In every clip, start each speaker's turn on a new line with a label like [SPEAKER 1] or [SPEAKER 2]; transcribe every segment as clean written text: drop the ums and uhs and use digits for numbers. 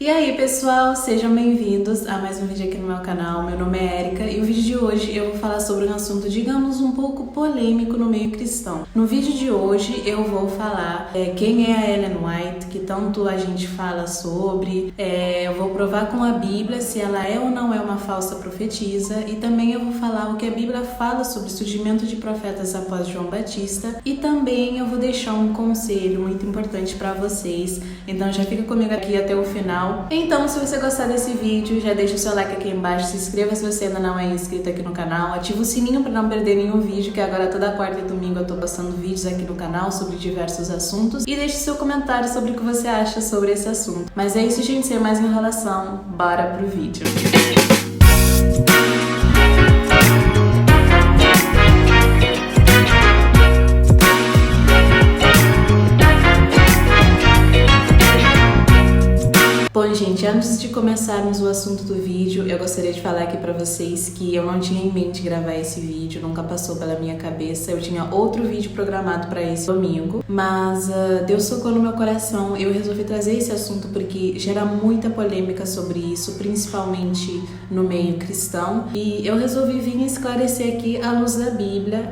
[SPEAKER 1] E aí pessoal, sejam bem-vindos a mais um vídeo aqui no meu canal. Meu nome é Erika e o vídeo de hoje eu vou falar sobre um assunto, digamos, um pouco polêmico no meio cristão. No vídeo de hoje eu vou falar quem é a Ellen White, que tanto a gente fala sobre, eu vou provar com a Bíblia se ela é ou não é uma falsa profetisa, e também eu vou falar o que a Bíblia fala sobre o surgimento de profetas após João Batista, e também eu vou deixar um conselho muito importante para vocês, então já fica comigo aqui até o final. Então, se você gostar desse vídeo, já deixa o seu like aqui embaixo, se inscreva se você ainda não é inscrito aqui no canal, ativa o sininho para não perder nenhum vídeo, que agora toda quarta e domingo eu tô postando vídeos aqui no canal sobre diversos assuntos, e deixe seu comentário sobre o que você acha sobre esse assunto. Mas é isso, gente, sem mais enrolação, bora pro vídeo. Bom, gente, antes de começarmos o assunto do vídeo, eu gostaria de falar aqui pra vocês que eu não tinha em mente gravar esse vídeo, nunca passou pela minha cabeça. Eu tinha outro vídeo programado pra esse domingo, mas Deus tocou no meu coração. Eu resolvi trazer esse assunto porque gera muita polêmica sobre isso, principalmente no meio cristão, e eu resolvi vir esclarecer aqui à luz da Bíblia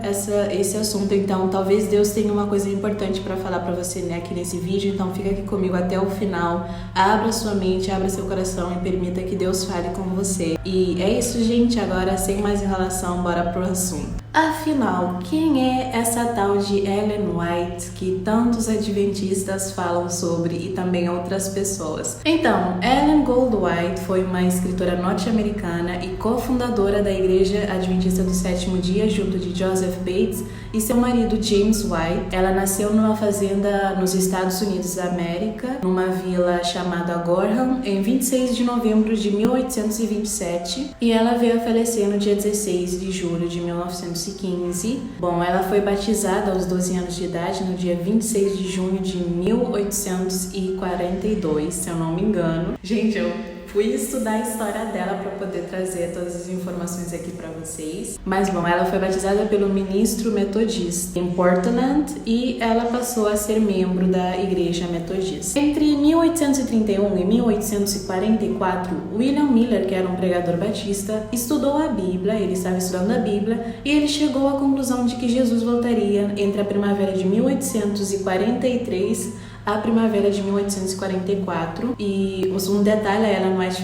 [SPEAKER 1] esse assunto. Então, talvez Deus tenha uma coisa importante pra falar pra você, né, aqui nesse vídeo. Então, fica aqui comigo até o final, abra sua mente, abra seu coração e permita que Deus fale com você. E é isso, gente. Agora, sem mais enrolação, bora pro assunto. Afinal, quem é essa tal de Ellen White que tantos adventistas falam sobre e também outras pessoas? Então, Ellen Goldwhite foi uma escritora norte-americana e cofundadora da Igreja Adventista do Sétimo Dia, junto de Joseph Bates e seu marido James White. Ela nasceu numa fazenda nos Estados Unidos da América, numa vila chamada Gorham, em 26 de novembro de 1827, e ela veio a falecer no dia 16 de julho de 1915. Bom, ela foi batizada aos 12 anos de idade no dia 26 de junho de 1842, se eu não me engano. Gente, eu fui estudar a história dela para poder trazer todas as informações aqui para vocês. Mas bom, ela foi batizada pelo ministro metodista em Portland e ela passou a ser membro da Igreja Metodista. Entre 1831 e 1844, William Miller, que era um pregador batista, estudou a Bíblia. Ele estava estudando a Bíblia e ele chegou à conclusão de que Jesus voltaria entre a primavera de 1843 a primavera de 1844, e um detalhe, a Ellen White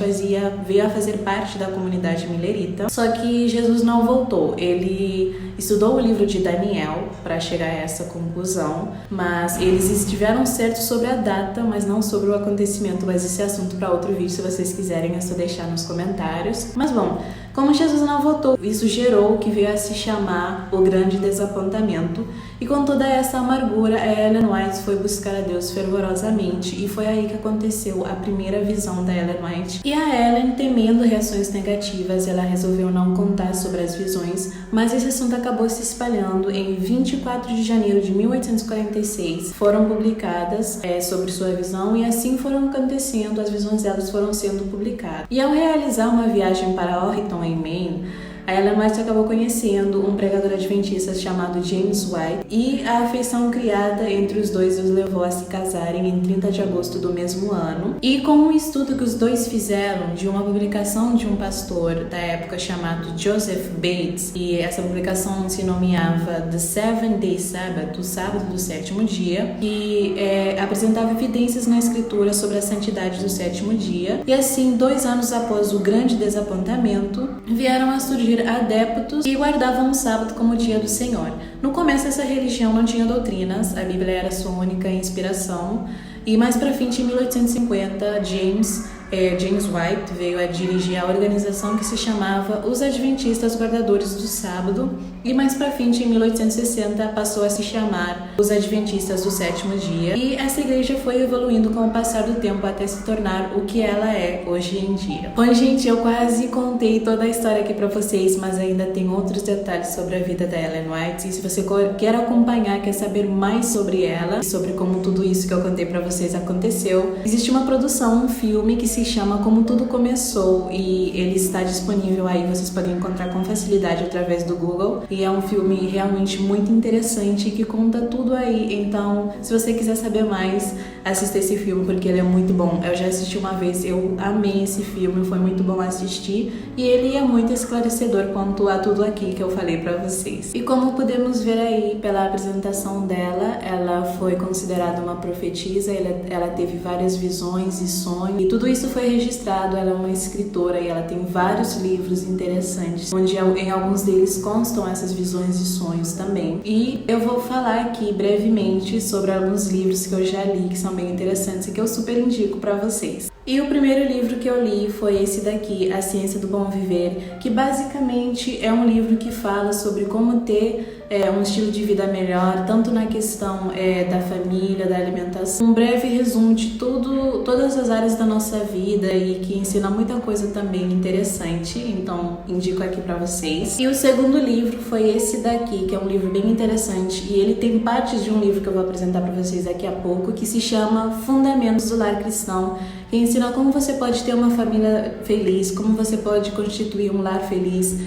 [SPEAKER 1] veio a fazer parte da comunidade millerita, só que Jesus não voltou. Ele estudou o livro de Daniel para chegar a essa conclusão, mas eles estiveram certos sobre a data, mas não sobre o acontecimento. Mas esse é assunto para outro vídeo, se vocês quiserem é só deixar nos comentários. Mas bom, como Jesus não voltou, isso gerou o que veio a se chamar o Grande Desapontamento, e com toda essa amargura, a Ellen White foi buscar a Deus fervorosamente, e foi aí que aconteceu a primeira visão da Ellen White. E a Ellen, temendo reações negativas, ela resolveu não contar sobre as visões, mas esse assunto acabou se espalhando. Em 24 de janeiro de 1846, foram publicadas sobre sua visão, e assim foram acontecendo, as visões delas foram sendo publicadas. E ao realizar uma viagem para Orrington, em Maine, a Ellen White acabou conhecendo um pregador adventista chamado James White, e a afeição criada entre os dois os levou a se casarem em 30 de agosto do mesmo ano. E com um estudo que os dois fizeram de uma publicação de um pastor da época chamado Joseph Bates, e essa publicação se nomeava The Seventh Day Sabbath, o sábado do sétimo dia, e apresentava evidências na escritura sobre a santidade do sétimo dia. E assim, 2 anos após o Grande Desapontamento, vieram a surgir adeptos e guardavam o sábado como o dia do Senhor. No começo, essa religião não tinha doutrinas, a Bíblia era sua única inspiração, e mais pra frente, em 1850, James White veio a dirigir a organização que se chamava Os Adventistas Guardadores do Sábado, e mais pra frente, em 1860, passou a se chamar Os Adventistas do Sétimo Dia, e essa igreja foi evoluindo com o passar do tempo até se tornar o que ela é hoje em dia. Bom, gente, eu quase contei toda a história aqui pra vocês, mas ainda tem outros detalhes sobre a vida da Ellen White, e se você quer acompanhar, quer saber mais sobre ela e sobre como tudo isso que eu contei pra vocês aconteceu, existe uma produção, um filme que se chama Como Tudo Começou, e ele está disponível aí, vocês podem encontrar com facilidade através do Google, e é um filme realmente muito interessante que conta tudo aí. Então, se você quiser saber mais, assista esse filme porque ele é muito bom. Eu já assisti uma vez, eu amei esse filme, foi muito bom assistir e ele é muito esclarecedor quanto a tudo aqui que eu falei pra vocês. E como podemos ver aí pela apresentação dela, ela foi considerada uma profetisa, ela teve várias visões e sonhos e tudo isso foi registrado. Ela é uma escritora e ela tem vários livros interessantes, onde em alguns deles constam essas visões e sonhos também. E eu vou falar aqui brevemente sobre alguns livros que eu já li, que são bem interessantes e que eu super indico para vocês. E o primeiro livro que eu li foi esse daqui, A Ciência do Bom Viver, que basicamente é um livro que fala sobre como ter um estilo de vida melhor, tanto na questão da família, da alimentação. Um breve resumo de todas as áreas da nossa vida e que ensina muita coisa também interessante, então indico aqui para vocês. E o segundo livro foi esse daqui, que é um livro bem interessante e ele tem partes de um livro que eu vou apresentar para vocês daqui a pouco, que se chama Fundamentos do Lar Cristão, que ensina como você pode ter uma família feliz, como você pode constituir um lar feliz.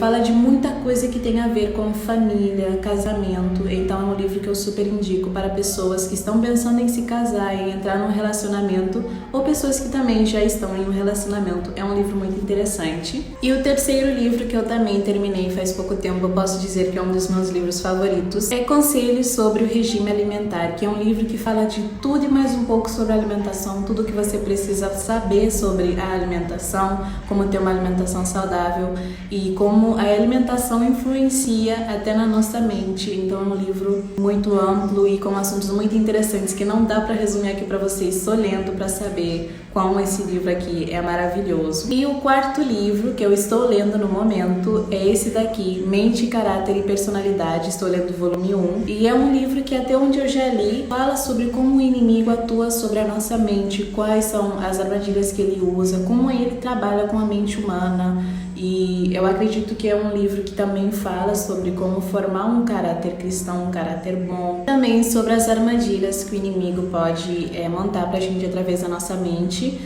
[SPEAKER 1] Fala de muita coisa que tem a ver com família, casamento. Então é um livro que eu super indico para pessoas que estão pensando em se casar, em entrar num relacionamento, ou pessoas que também já estão em um relacionamento. É um livro muito interessante. E o terceiro livro que eu também terminei faz pouco tempo, eu posso dizer que é um dos meus livros favoritos, é Conselhos sobre o Regime Alimentar, que é um livro que fala de tudo e mais um pouco sobre a alimentação, tudo que você precisa saber sobre a alimentação, como ter uma alimentação saudável e como a alimentação influencia até na nossa mente. Então é um livro muito amplo e com assuntos muito interessantes que não dá para resumir aqui para vocês, só lendo para saber como esse livro aqui é maravilhoso. E o quarto livro que eu estou lendo no momento é esse daqui, Mente, Caráter e Personalidade. Estou lendo o volume 1 e é um livro que até onde eu já li fala sobre como o inimigo atua sobre a nossa mente, quais são as armadilhas que ele usa, como ele trabalha com a mente humana. E eu acredito que é um livro que também fala sobre como formar um caráter cristão, um caráter bom. Também sobre as armadilhas que o inimigo pode montar pra gente através da nossa mente.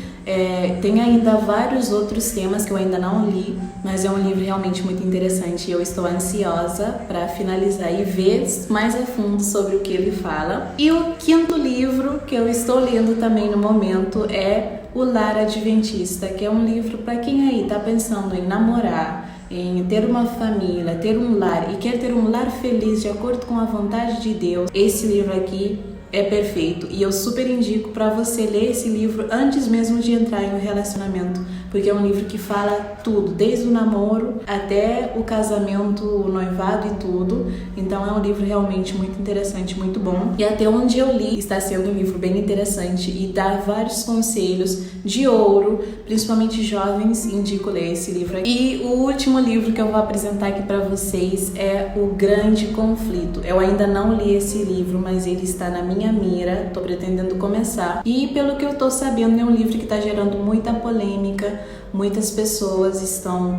[SPEAKER 1] Tem ainda vários outros temas que eu ainda não li, mas é um livro realmente muito interessante e eu estou ansiosa para finalizar e ver mais a fundo sobre o que ele fala. E o quinto livro que eu estou lendo também no momento é O Lar Adventista, que é um livro para quem aí está pensando em namorar, em ter uma família, ter um lar e quer ter um lar feliz de acordo com a vontade de Deus. Esse livro aqui é perfeito e eu super indico para você ler esse livro antes mesmo de entrar em um relacionamento, porque é um livro que fala tudo, desde o namoro até o casamento, o noivado e tudo. Então é um livro realmente muito interessante, muito bom. E até onde eu li, está sendo um livro bem interessante e dá vários conselhos de ouro, principalmente jovens, indico ler esse livro aqui. E o último livro que eu vou apresentar aqui para vocês é O Grande Conflito. Eu ainda não li esse livro, mas ele está na minha mira, tô pretendendo começar. E pelo que eu tô sabendo, é um livro que tá gerando muita polêmica. Muitas pessoas estão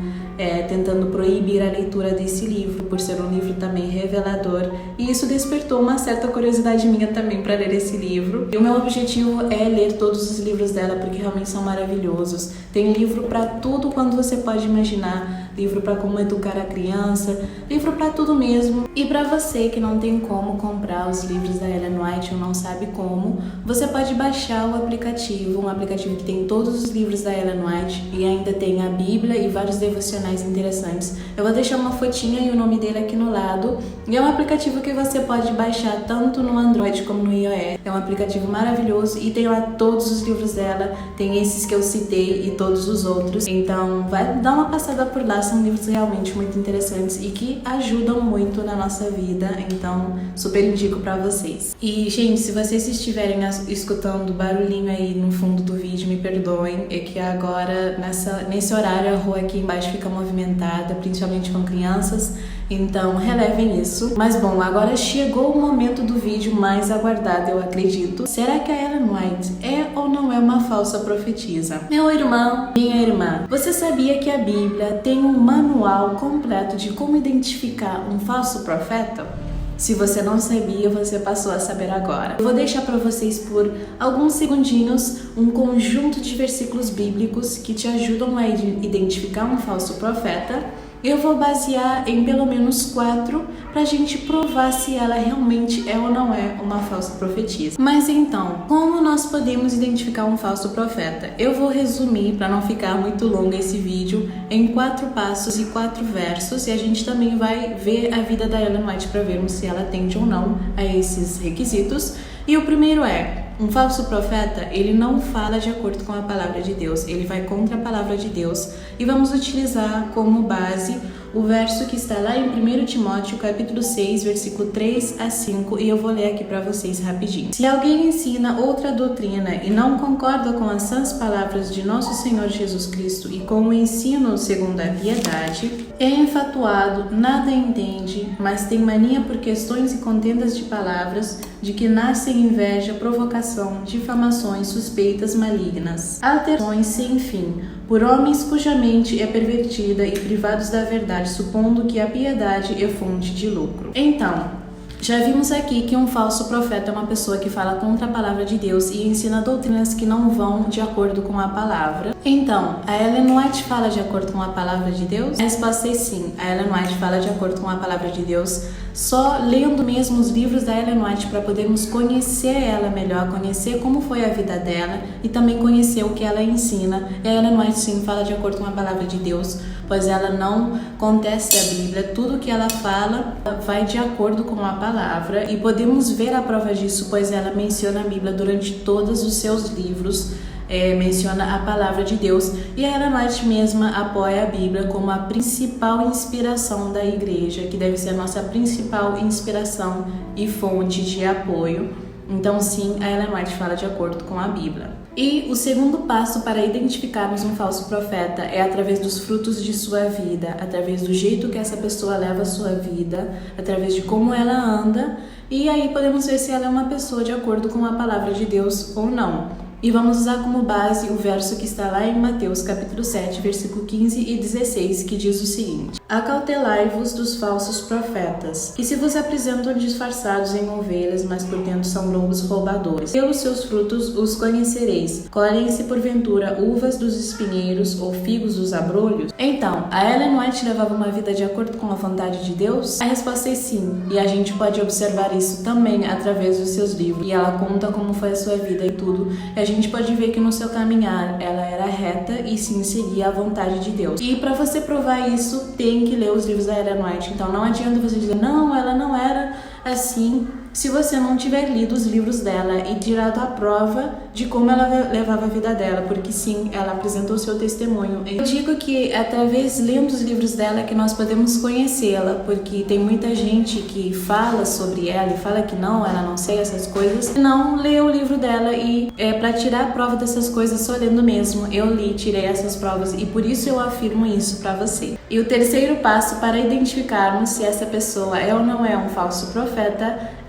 [SPEAKER 1] tentando proibir a leitura desse livro, por ser um livro também revelador. E isso despertou uma certa curiosidade minha também para ler esse livro. E o meu objetivo é ler todos os livros dela, porque realmente são maravilhosos. Tem livro para tudo quanto você pode imaginar. Livro para como educar a criança, livro para tudo mesmo. E para você que não tem como comprar os livros da Ellen White ou não sabe como, você pode baixar o aplicativo, um aplicativo que tem todos os livros da Ellen White e ainda tem a Bíblia e vários devocionais interessantes. Eu vou deixar uma fotinha e o nome dele aqui no lado. E é um aplicativo que você pode baixar tanto no Android como no iOS. É um aplicativo maravilhoso e tem lá todos os livros dela, tem esses que eu citei e todos os outros. Então vai dar uma passada por lá. São livros realmente muito interessantes e que ajudam muito na nossa vida, então super indico pra vocês. E, gente, se vocês estiverem escutando barulhinho aí no fundo do vídeo, me perdoem, é que agora nesse horário a rua aqui embaixo fica movimentada, principalmente com crianças, então relevem isso. Mas bom, agora chegou o momento do vídeo mais aguardado, eu acredito. Será que a Ellen White é ou não é uma falsa profetisa? Meu irmão, minha irmã, você sabia que a Bíblia tem um manual completo de como identificar um falso profeta? Se você não sabia, você passou a saber agora. Eu vou deixar para vocês por alguns segundinhos um conjunto de versículos bíblicos que te ajudam a identificar um falso profeta. eu vou basear em pelo menos 4 para a gente provar se ela realmente é ou não é uma falsa profetisa. Mas então, como nós podemos identificar um falso profeta? Eu vou resumir, para não ficar muito longo esse vídeo, em 4 passos e 4 versos, e a gente também vai ver a vida da Ellen White para vermos se ela atende ou não a esses requisitos. E o primeiro é: um falso profeta, ele não fala de acordo com a palavra de Deus, ele vai contra a palavra de Deus. E vamos utilizar como base o verso que está lá em 1 Timóteo, capítulo 6, versículo 3 a 5, e eu vou ler aqui para vocês rapidinho. Se alguém ensina outra doutrina e não concorda com as sãs palavras de nosso Senhor Jesus Cristo e com o ensino segundo a piedade, é enfatuado, nada entende, mas tem mania por questões e contendas de palavras, de que nascem inveja, provocação, difamações, suspeitas malignas, alterações sem fim, por homens cuja mente é pervertida e privados da verdade, supondo que a piedade é fonte de lucro. Então, já vimos aqui que um falso profeta é uma pessoa que fala contra a palavra de Deus e ensina doutrinas que não vão de acordo com a palavra. Então, a Ellen White fala de acordo com a palavra de Deus? A resposta é sim. A Ellen White fala de acordo com a palavra de Deus, só lendo mesmo os livros da Ellen White para podermos conhecer ela melhor, conhecer como foi a vida dela e também conhecer o que ela ensina. E a Ellen White sim fala de acordo com a palavra de Deus, pois ela não contesta a Bíblia, tudo que ela fala vai de acordo com a palavra, e podemos ver a prova disso, pois ela menciona a Bíblia durante todos os seus livros, menciona a palavra de Deus, e a Ellen White mesma apoia a Bíblia como a principal inspiração da igreja, que deve ser a nossa principal inspiração e fonte de apoio. Então sim, a Ellen White fala de acordo com a Bíblia. E o segundo passo para identificarmos um falso profeta é através dos frutos de sua vida, através do jeito que essa pessoa leva a sua vida, através de como ela anda, e aí podemos ver se ela é uma pessoa de acordo com a palavra de Deus ou não. E vamos usar como base o verso que está lá em Mateus capítulo 7, versículo 15 e 16, que diz o seguinte: Acautelai-vos dos falsos profetas, que se vos apresentam disfarçados em ovelhas, mas por dentro são lobos roubadores. Pelos seus frutos os conhecereis. Colhem-se porventura uvas dos espinheiros ou figos dos abrolhos? Então, a Ellen White levava uma vida de acordo com a vontade de Deus? A resposta é sim, e a gente pode observar isso também através dos seus livros. E ela conta como foi a sua vida e tudo. A gente pode ver que no seu caminhar ela era reta e sim seguia a vontade de Deus. E para você provar isso, tem que ler os livros da Ellen White. Então não adianta você dizer, não, ela não era assim, se você não tiver lido os livros dela e tirado a prova de como ela levava a vida dela, porque sim, ela apresentou o seu testemunho. Eu digo que através lendo os livros dela que nós podemos conhecê-la, porque tem muita gente que fala sobre ela e fala que não, ela não sei essas coisas, não lê o livro dela, e para tirar a prova dessas coisas só lendo mesmo. Eu li, tirei essas provas e por isso eu afirmo isso para você. E o terceiro passo para identificarmos se essa pessoa é ou não é um falso profeta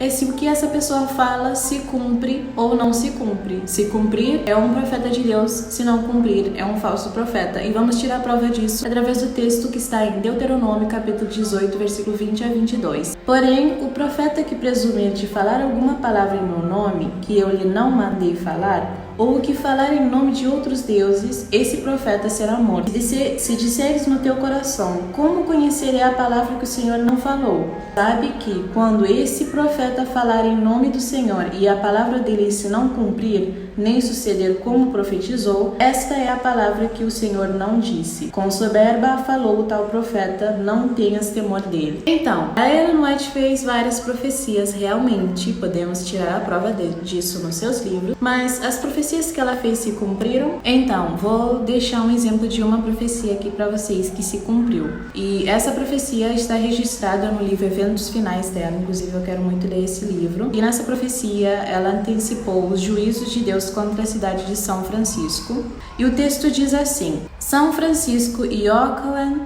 [SPEAKER 1] é se o que essa pessoa fala se cumpre ou não se cumpre. Se cumprir, é um profeta de Deus; se não cumprir, é um falso profeta. E vamos tirar a prova disso através do texto que está em Deuteronômio, capítulo 18, versículo 20 a 22. Porém, o profeta que presumir de falar alguma palavra em meu nome, que eu lhe não mandei falar, ou que falar em nome de outros deuses, esse profeta será morto. Se disseres no teu coração, como conhecerei a palavra que o Senhor não falou? Sabe que, quando esse profeta falar em nome do Senhor e a palavra dele se não cumprir, nem suceder como profetizou, esta é a palavra que o Senhor não disse. Com soberba falou o tal profeta, não tenhas temor dele. Então, a Ellen White fez várias profecias, realmente, podemos tirar a prova disso nos seus livros, mas as profecias que ela fez se cumpriram? Então, vou deixar um exemplo de uma profecia aqui para vocês que se cumpriu. E essa profecia está registrada no livro Eventos Finais dela, inclusive eu quero muito ler esse livro. E nessa profecia, ela antecipou os juízos de Deus contra a cidade de São Francisco. E o texto diz assim: São Francisco e Oakland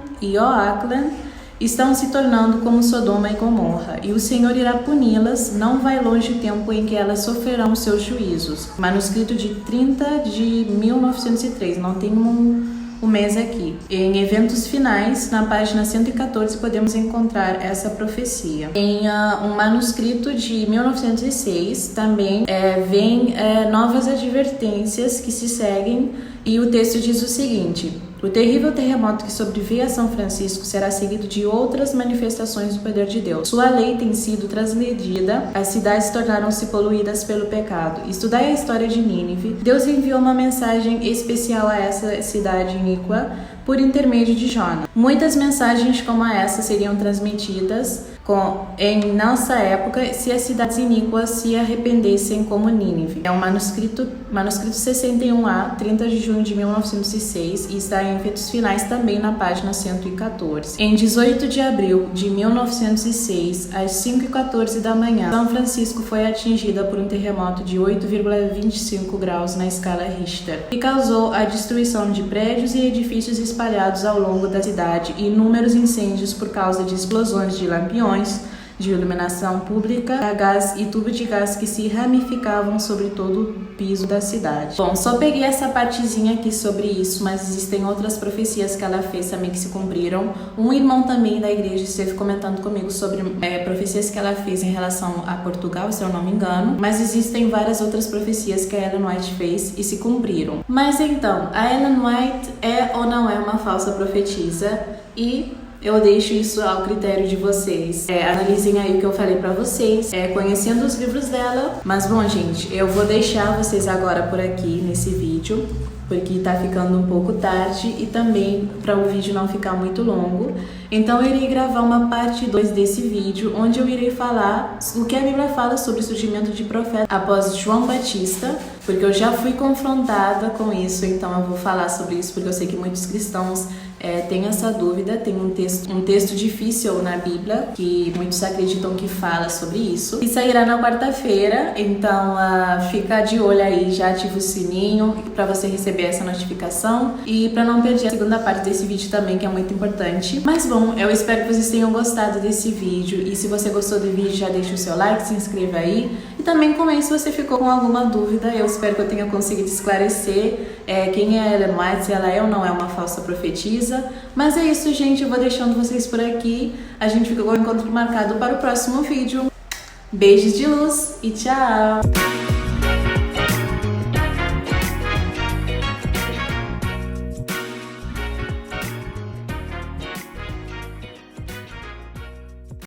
[SPEAKER 1] estão se tornando como Sodoma e Gomorra, e o Senhor irá puni-las. Não vai longe o tempo em que elas sofrerão seus juízos. Manuscrito de 30 de 1903, não tem o mês aqui. Em Eventos Finais, na página 114, podemos encontrar essa profecia. Em um manuscrito de 1906, também vem novas advertências que se seguem, e o texto diz o seguinte: O terrível terremoto que sobreveio a São Francisco será seguido de outras manifestações do poder de Deus. Sua lei tem sido transgredida, as cidades tornaram-se poluídas pelo pecado. Estudai a história de Nínive. Deus enviou uma mensagem especial a essa cidade iníqua por intermédio de Jonas. Muitas mensagens como essa seriam transmitidas em nossa época se as cidades iníquas se arrependessem como Nínive. É o manuscrito 61A, 30 de junho de 1906, e está em efeitos finais também na página 114. Em 18 de abril de 1906, às 5h14 da manhã, São Francisco foi atingida por um terremoto de 8,25 graus na escala Richter, que causou a destruição de prédios e edifícios espalhados ao longo da cidade e inúmeros incêndios por causa de explosões de lampiões, de iluminação pública, a gás e tubo de gás que se ramificavam sobre todo o piso da cidade. Bom, só peguei essa partezinha aqui sobre isso, mas existem outras profecias que ela fez também que se cumpriram. Um irmão também da igreja esteve comentando comigo sobre profecias que ela fez em relação a Portugal, se eu não me engano, mas existem várias outras profecias que a Ellen White fez e se cumpriram. Mas então, a Ellen White é ou não é uma falsa profetisa? E eu deixo isso ao critério de vocês. Analisem aí o que eu falei pra vocês, conhecendo os livros dela. Mas bom, gente, eu vou deixar vocês agora por aqui nesse vídeo, porque tá ficando um pouco tarde e também para o vídeo não ficar muito longo. Então eu irei gravar uma parte 2 desse vídeo, onde eu irei falar o que a Bíblia fala sobre o surgimento de profeta após João Batista, porque eu já fui confrontada com isso, então eu vou falar sobre isso, porque eu sei que muitos cristãos têm essa dúvida. Tem um texto difícil na Bíblia, que muitos acreditam que fala sobre isso, e sairá na quarta-feira, então fica de olho aí, já ativa o sininho para você receber essa notificação e para não perder a segunda parte desse vídeo também, que é muito importante. Mas bom, eu espero que vocês tenham gostado desse vídeo, e se você gostou do vídeo, já deixa o seu like, se inscreva aí e também comente se você ficou com alguma dúvida. Eu espero que eu tenha conseguido esclarecer quem é a Ellen White, se ela é ou não é uma falsa profetisa. Mas é isso, gente, eu vou deixando vocês por aqui. A gente fica com o encontro marcado para o próximo vídeo. Beijos de luz e tchau!